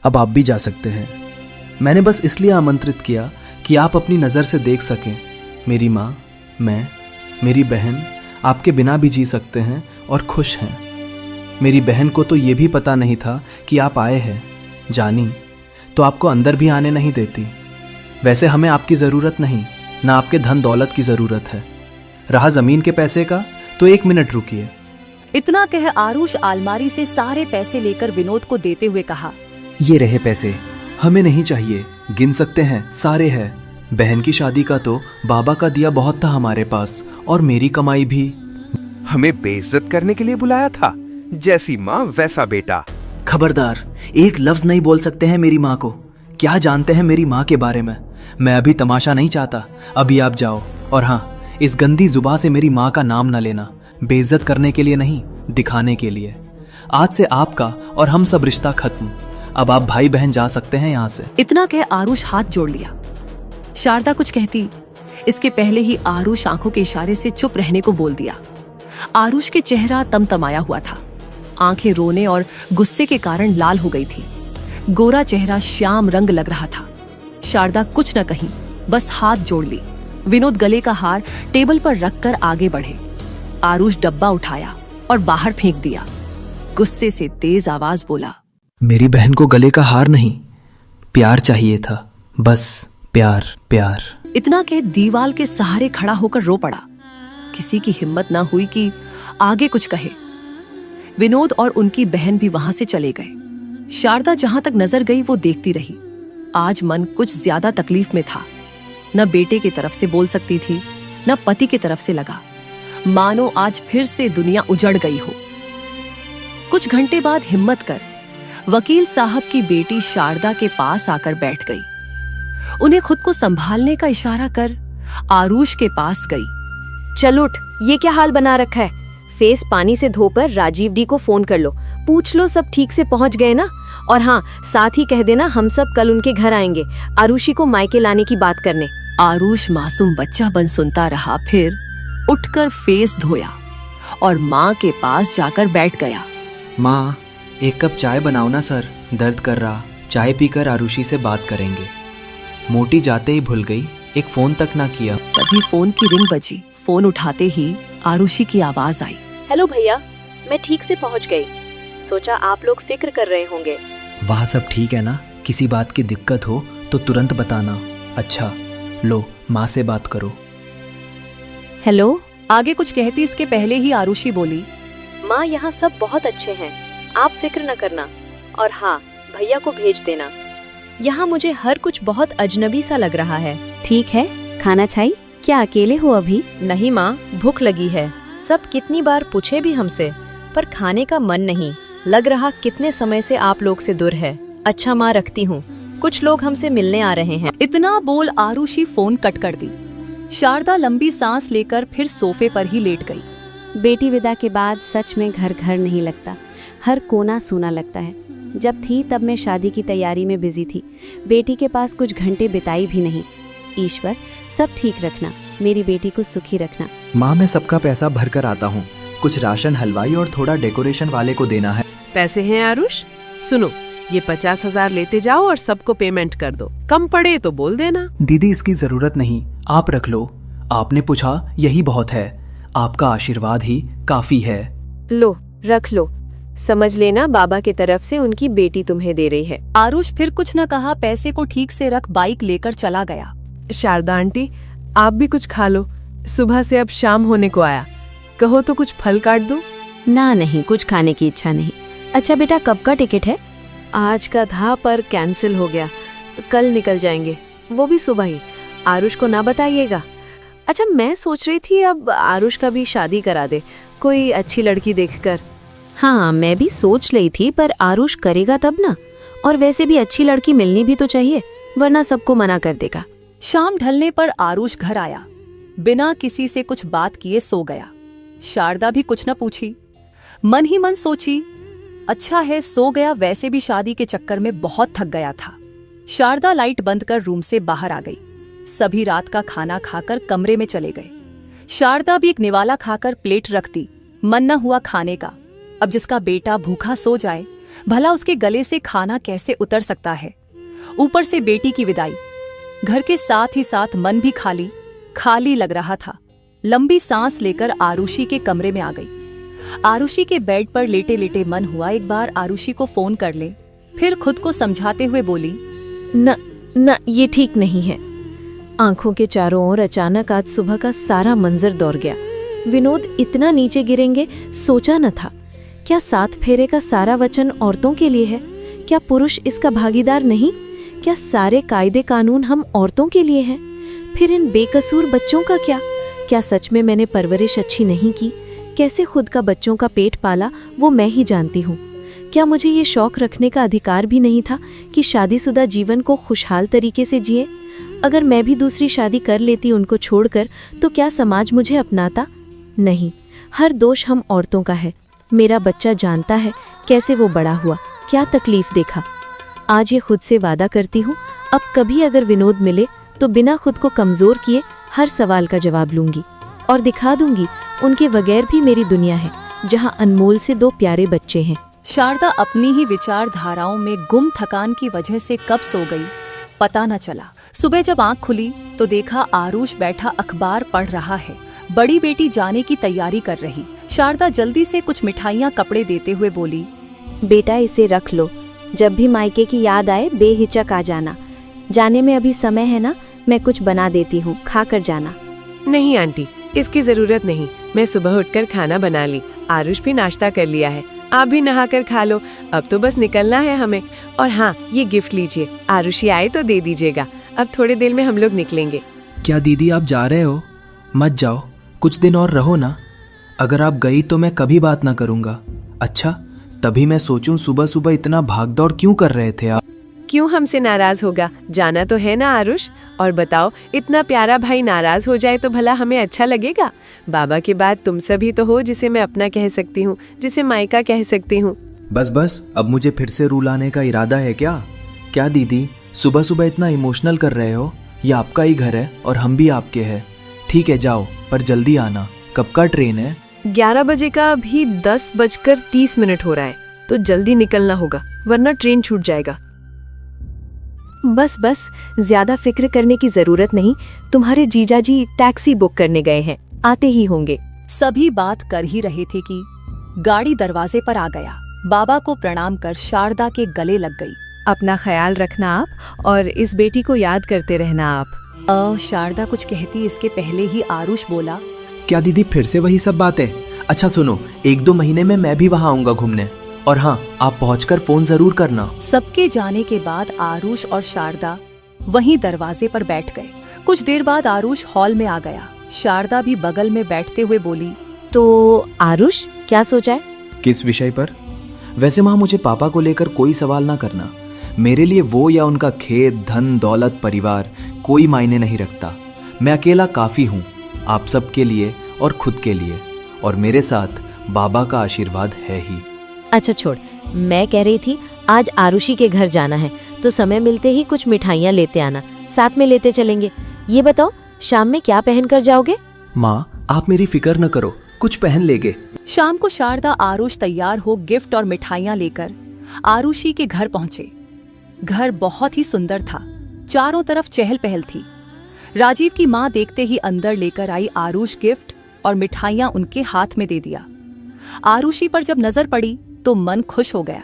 अब आप भी जा सकते हैं। मैंने बस इसलिए आमंत्रित किया कि आप अपनी नज़र से देख सकें। मेरी माँ, मैं, मेरी बहन आपके बिना भी जी सकते हैं और खुश हैं। मेरी बहन को तो ये भी पता नहीं था कि आप आए हैं। जानी तो आपको अंदर भी आने नहीं देती। वैसे हमें आपकी ज़रूरत नहीं, ना आपके धन दौलत की ज़रूरत है। रहा ज़मीन के पैसे का तो 1 मिनट रुकिए। इतना कह आरुष अलमारी से सारे पैसे लेकर विनोद को देते हुए कहा, ये रहे पैसे, हमें नहीं चाहिए, गिन सकते हैं, सारे हैं। बहन की शादी का तो बाबा का दिया बहुत था हमारे पास, और मेरी कमाई भी। हमें बेइज्जत करने के लिए बुलाया था? जैसी माँ वैसा बेटा। खबरदार, एक लफ्ज नहीं बोल सकते हैं मेरी माँ को। क्या जानते हैं मेरी माँ के बारे में? मैं अभी तमाशा नहीं चाहता। अभी आप जाओ। और हाँ, इस गंदी जुबान से मेरी माँ का नाम ना लेना। बेइज्जत करने के लिए नहीं, दिखाने के लिए। आज से आपका और हम सब रिश्ता खत्म। अब आप भाई बहन जा सकते हैं यहाँ से। इतना कह आरुष हाथ जोड़ लिया। शारदा कुछ कहती, इसके पहले ही आरुष आंखों के इशारे से चुप रहने को बोल दिया। आरुष के चेहरा तमतमाया हुआ था। आंखें रोने और गुस्से के कारण लाल हो गई थी। गोरा चेहरा श्याम रंग लग रहा था। शारदा कुछ न कही, बस हाथ जोड़ ली। विनोद गले का हार टेबल पर रखकर आगे बढ़े। आरुष डब्बा उठाया और बाहर फेंक दिया। गुस्से से तेज आवाज बोला, मेरी बहन को गले का हार नहीं, प्यार चाहिए था, बस प्यार प्यार। इतना कह दीवाल के सहारे खड़ा होकर रो पड़ा। किसी की हिम्मत ना हुई कि आगे कुछ कहे। विनोद और उनकी बहन भी वहां से चले गए। शारदा जहां तक नजर गई वो देखती रही। आज मन कुछ ज्यादा तकलीफ में था। न बेटे की तरफ से बोल सकती थी, न पति की तरफ से लगा मानो आज फिर से दुनिया उजड़ गई हो। कुछ घंटे बाद हिम्मत कर वकील साहब की बेटी शारदा के पास आकर बैठ गई। उन्हें खुद को संभालने का इशारा कर आरुष के पास गई। चल उठ, ये क्या हाल बना रखा है? फेस पानी से धोकर राजीव डी को फोन कर लो, पूछ लो सब ठीक से पहुंच गए ना। और हाँ, साथ ही कह देना हम सब कल उनके घर आएंगे आरुषी को मायके लाने की बात करने। आरुष मासूम बच्चा बन सुनता रहा, फिर उठकर फेस धोया और माँ के पास जाकर बैठ गया। माँ, 1 कप चाय बनाओ ना सर, दर्द कर रहा। चाय पीकर आरुषी से बात करेंगे। मोटी जाते ही भूल गई, एक फोन तक ना किया। तभी फोन की रिंग बजी। फोन उठाते ही आरुषी की आवाज आई, हेलो भैया, मैं ठीक से पहुंच गई। सोचा आप लोग फिक्र कर रहे होंगे। वहाँ सब ठीक है ना? किसी बात की दिक्कत हो तो तुरंत बताना। अच्छा, लो माँ से बात करो। हेलो। आगे कुछ कहती इसके पहले ही आरुषी बोली, माँ यहाँ सब बहुत अच्छे हैं, आप फिक्र न करना। और हाँ, भैया को भेज देना। यहाँ मुझे हर कुछ बहुत अजनबी सा लग रहा है। ठीक है, खाना चाहिए? क्या अकेले हो अभी? नहीं माँ, भूख लगी है। सब कितनी बार पूछे भी हमसे, पर खाने का मन नहीं। लग रहा कितने समय से आप लोग से दूर है। अच्छा माँ, रखती हूँ, कुछ लोग हमसे मिलने आ रहे हैं। इतना बोल आरुषी फोन कट कर दी। शारदा लंबी सांस लेकर फिर सोफे पर ही लेट गई। बेटी विदा के बाद सच में घर घर नहीं लगता, हर कोना सूना लगता है। जब थी तब मैं शादी की तैयारी में बिजी थी, बेटी के पास कुछ घंटे बिताई भी नहीं। ईश्वर सब ठीक रखना, मेरी बेटी को सुखी रखना। माँ, मैं सबका पैसा भर कर आता हूँ। कुछ राशन हलवाई और थोड़ा डेकोरेशन वाले को देना है। पैसे हैं आरुष? सुनो, ये 50,000 लेते जाओ और सबको पेमेंट कर दो। कम पड़े तो बोल देना। दीदी, इसकी जरूरत नहीं, आप रख लो। आपने पूछा यही बहुत है। आपका आशीर्वाद ही काफी है। लो, रख लो। समझ लेना बाबा की तरफ से उनकी बेटी तुम्हें दे रही है। आरुष फिर कुछ न कहा, पैसे को ठीक से रख बाइक लेकर चला गया। शारदा आंटी, आप भी कुछ खा लो। सुबह से अब शाम होने को आया, कहो तो कुछ फल काट दूं? ना नहीं, कुछ खाने की इच्छा नहीं। अच्छा बेटा, कब का टिकट है? आज का था पर कैंसिल हो गया, कल निकल जाएंगे, वो भी सुबह ही। आरुष को ना बताइएगा। अच्छा, मैं सोच रही थी अब आरुष का भी शादी करा दे, कोई अच्छी लड़की देखकर। हाँ, मैं भी सोच रही थी, पर आरुष करेगा तब ना। और वैसे भी अच्छी लड़की मिलनी भी तो चाहिए, वरना सबको मना कर देगा। शाम ढलने पर आरुष घर आया। बिना किसी से कुछ बात किए सो गया। शारदा भी कुछ न पूछी, मन ही मन सोची, अच्छा है सो गया, वैसे भी शादी के चक्कर में बहुत थक गया था। शारदा लाइट बंद कर रूम से बाहर आ गई। सभी रात का खाना खाकर कमरे में चले गए। शारदा भी एक निवाला खाकर प्लेट रख दी। मन न हुआ खाने का, अब जिसका बेटा भूखा सो जाए, भला उसके गले से खाना कैसे उतर सकता है। ऊपर से बेटी की विदाई, घर के साथ ही साथ मन भी खाली खाली लग रहा था। लंबी सांस लेकर आरुषि के कमरे में आ गई। आरुषि के बेड पर लेटे लेटे मन हुआ एक बार आरुषि को फोन कर ले, फिर खुद को समझाते हुए बोली, न ये ठीक नहीं है। आंखों के चारों ओर अचानक आज सुबह का सारा मंजर दौड़ गया। विनोद इतना नीचे गिरेंगे सोचा न था। क्या 7 फेरे का सारा वचन औरतों के लिए है? क्या पुरुष इसका भागीदार नहीं? क्या सारे कायदे कानून हम औरतों के लिए हैं? फिर इन बेकसूर बच्चों का क्या? क्या सच में मैंने परवरिश अच्छी नहीं की? कैसे खुद का बच्चों का पेट पाला वो मैं ही जानती हूँ। क्या मुझे ये शौक रखने का अधिकार भी नहीं था कि शादीशुदा जीवन को खुशहाल तरीके से जिए? अगर मैं भी दूसरी शादी कर लेती उनको छोड़कर, तो क्या समाज मुझे अपनाता? नहीं, हर दोष हम औरतों का है। मेरा बच्चा जानता है कैसे वो बड़ा हुआ, क्या तकलीफ देखा। आज ये खुद से वादा करती हूँ, अब कभी अगर विनोद मिले तो बिना खुद को कमज़ोर किए हर सवाल का जवाब लूंगी और दिखा दूंगी उनके बगैर भी मेरी दुनिया है, जहाँ अनमोल से 2 प्यारे बच्चे हैं। शारदा अपनी ही विचारधाराओं में गुम थकान की वजह से कब सो गई पता न चला। सुबह जब आंख खुली तो देखा आरुष बैठा अखबार पढ़ रहा है। बड़ी बेटी जाने की तैयारी कर रही। शारदा जल्दी से कुछ मिठाइयाँ कपड़े देते हुए बोली, बेटा इसे रख लो, जब भी मायके की याद आए बेहिचक आ जाना। जाने में अभी समय है ना, मैं कुछ बना देती हूँ, खा कर जाना। नहीं आंटी, इसकी जरूरत नहीं। मैं सुबह उठकर खाना बना ली। आरुष भी नाश्ता कर लिया है। आप भी नहा कर खा लो। अब तो बस निकलना है हमें। और हाँ, ये गिफ्ट लीजिए, आरुषि आए तो दे दीजिएगा। अब थोड़ी देर में हम लोग निकलेंगे। क्या दीदी आप जा रहे हो? मत जाओ, कुछ दिन और रहो ना। अगर आप गई तो मैं कभी बात ना करूँगा। अच्छा, तभी मैं सोचूं सुबह सुबह इतना भागदौड़ क्यों कर रहे थे आप? क्यों हमसे नाराज होगा? जाना तो है ना आरुष। और बताओ, इतना प्यारा भाई नाराज हो जाए तो भला हमें अच्छा लगेगा? बाबा के बाद तुम सभी तो हो जिसे मैं अपना कह सकती हूँ, जिसे मायका कह सकती हूँ। बस अब मुझे फिर से रुलाने का इरादा है क्या? क्या दीदी सुबह सुबह इतना इमोशनल कर रहे हो? ये आपका ही घर है और हम भी आपके हैं। ठीक है जाओ, पर जल्दी आना। कब का ट्रेन है? 11 बजे का। अभी 10:30 हो रहा है, तो जल्दी निकलना होगा वरना ट्रेन छूट जाएगा। बस ज्यादा फिक्र करने की जरूरत नहीं। तुम्हारे जीजाजी टैक्सी बुक करने गए हैं, आते ही होंगे। सभी बात कर ही रहे थे कि गाड़ी दरवाजे पर आ गया। बाबा को प्रणाम कर शारदा के गले लग गई। अपना ख्याल रखना आप, और इस बेटी को याद करते रहना आप। शारदा कुछ कहती इसके पहले ही आरुष बोला, क्या दीदी फिर से वही सब बातें? अच्छा सुनो, 1-2 महीने में मैं भी वहाँ आऊंगा घूमने। और हाँ, आप पहुंचकर फोन जरूर करना। सबके जाने के बाद आरुष और शारदा वहीं दरवाजे पर बैठ गए। कुछ देर बाद आरुष हॉल में आ गया। शारदा भी बगल में बैठते हुए बोली, तो आरुष क्या सोचा है? किस विषय पर? वैसे माँ, मुझे पापा को लेकर कोई सवाल ना करना। मेरे लिए वो या उनका खेत, धन, दौलत, परिवार कोई मायने नहीं रखता। मैं अकेला काफी हूँ, आप सबके लिए और खुद के लिए। और मेरे साथ बाबा का आशीर्वाद है ही। अच्छा छोड़, मैं कह रही थी आज आरुषि के घर जाना है, तो समय मिलते ही कुछ मिठाइयाँ लेते आना, साथ में लेते चलेंगे। ये बताओ, शाम में क्या पहन कर जाओगे? माँ आप मेरी फिक्र न करो, कुछ पहन लेंगे। शाम को शारदा आरुष तैयार हो गिफ्ट और मिठाइयाँ लेकर आरुषि के घर पहुँचे। घर बहुत ही सुंदर था, चारों तरफ चहल पहल थी। राजीव की माँ देखते ही अंदर लेकर आई आरुष गिफ्ट और मिठाइयाँ उनके हाथ में दे दिया। आरुषि पर जब नजर पड़ी तो मन खुश हो गया।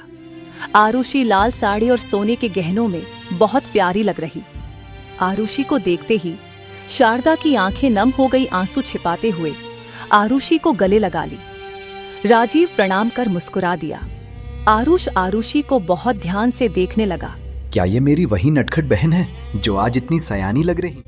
आरुषि लाल साड़ी और सोने के गहनों में बहुत प्यारी लग रही। आरुषि को देखते ही शारदा की आंखें नम हो गई। आंसू छिपाते हुए आरुषि को गले लगा ली। राजीव प्रणाम कर मुस्कुरा दिया। आरुष आरुषि को बहुत ध्यान से देखने लगा। क्या ये मेरी वही नटखट बहन है जो आज इतनी सयानी लग रही?